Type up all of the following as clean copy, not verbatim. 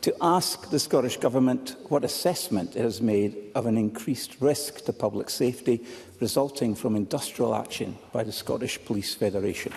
to ask the Scottish Government what assessment it has made of an increased risk to public safety resulting from industrial action by the Scottish Police Federation.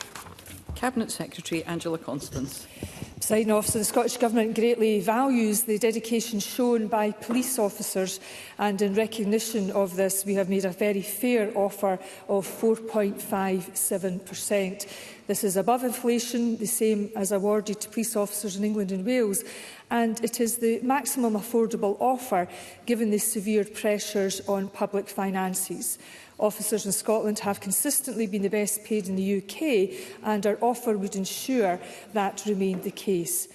Cabinet Secretary Angela Constance. Presiding Officer, the Scottish Government greatly values the dedication shown by police officers, and in recognition of this we have made a very fair offer of 4.57%. This is above inflation, the same as awarded to police officers in England and Wales, and it is the maximum affordable offer given the severe pressures on public finances. Officers in Scotland have consistently been the best paid in the UK, and our offer would ensure that remained the case.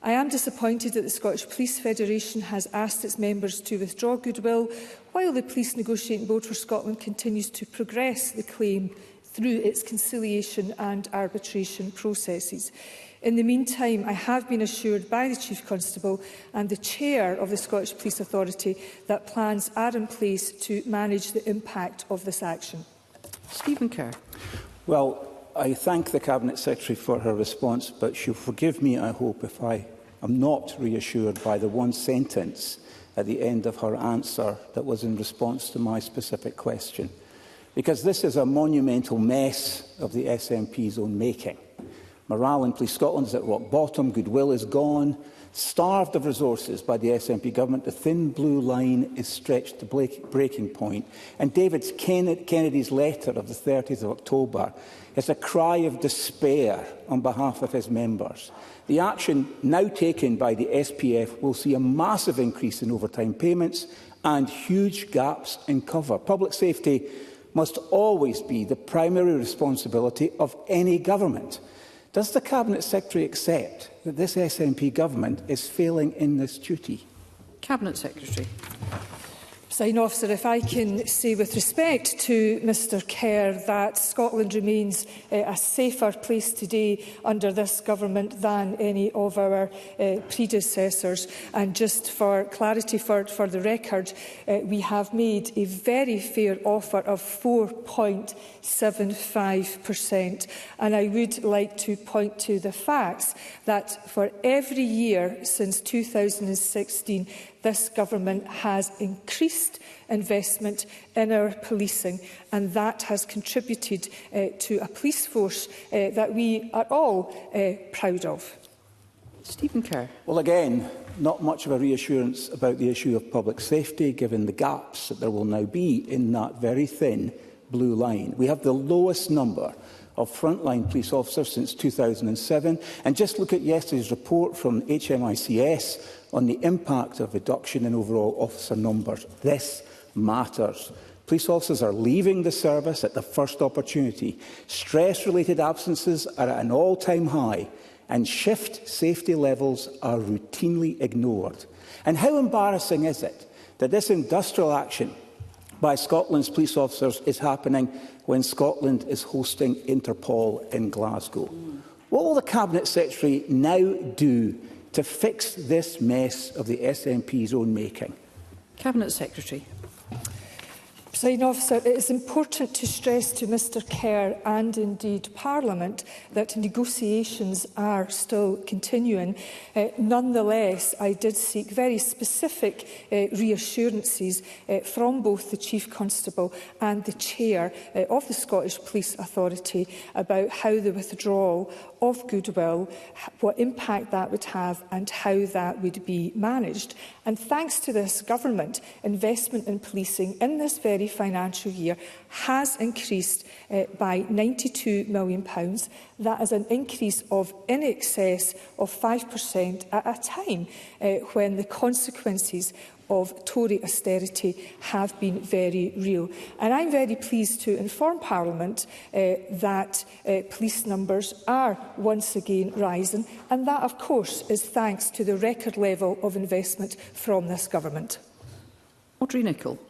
I am disappointed that the Scottish Police Federation has asked its members to withdraw goodwill, while the Police Negotiating Board for Scotland continues to progress the claim through its conciliation and arbitration processes. In the meantime, I have been assured by the Chief Constable and the Chair of the Scottish Police Authority that plans are in place to manage the impact of this action. Stephen Kerr. Well, I thank the Cabinet Secretary for her response, but she'll forgive me, I hope, if I am not reassured by the one sentence at the end of her answer that was in response to my specific question. Because this is a monumental mess of the SNP's own making. Morale in Police Scotland is at rock bottom, goodwill is gone. Starved of resources by the SNP government, the thin blue line is stretched to breaking point. And David Kennedy's letter of the 30th of October is a cry of despair on behalf of his members. The action now taken by the SPF will see a massive increase in overtime payments and huge gaps in cover. Public safety must always be the primary responsibility of any government. Does the Cabinet Secretary accept that this SNP government is failing in this duty? Cabinet Secretary. Presiding Officer, if I can say with respect to Mr Kerr that Scotland remains a safer place today under this government than any of our predecessors. And just for clarity for the record, we have made a very fair offer of 4.75%. And I would like to point to the facts that for every year since 2016, this government has increased investment in our policing, and that has contributed to a police force that we are all proud of. Stephen Kerr. Well, again, not much of a reassurance about the issue of public safety, given the gaps that there will now be in that very thin blue line. We have the lowest number of frontline police officers since 2007. And just look at yesterday's report from HMICS on the impact of reduction in overall officer numbers. This matters. Police officers are leaving the service at the first opportunity. Stress-related absences are at an all-time high, and shift safety levels are routinely ignored. And how embarrassing is it that this industrial action by Scotland's police officers is happening when Scotland is hosting Interpol in Glasgow? What will the Cabinet Secretary now do to fix this mess of the SNP's own making? Cabinet Secretary. Presiding Officer, it is important to stress to Mr Kerr and indeed Parliament that negotiations are still continuing. Nonetheless, I did seek very specific reassurances from both the Chief Constable and the Chair of the Scottish Police Authority about how the withdrawal of goodwill, what impact that would have and how that would be managed. And thanks to this government, investment in policing in this very financial year has increased by £92 million. That is an increase of in excess of 5% at a time when the consequences of Tory austerity have been very real. And I'm very pleased to inform Parliament that police numbers are once again rising, and that, of course, is thanks to the record level of investment from this government. Audrey Nicholl.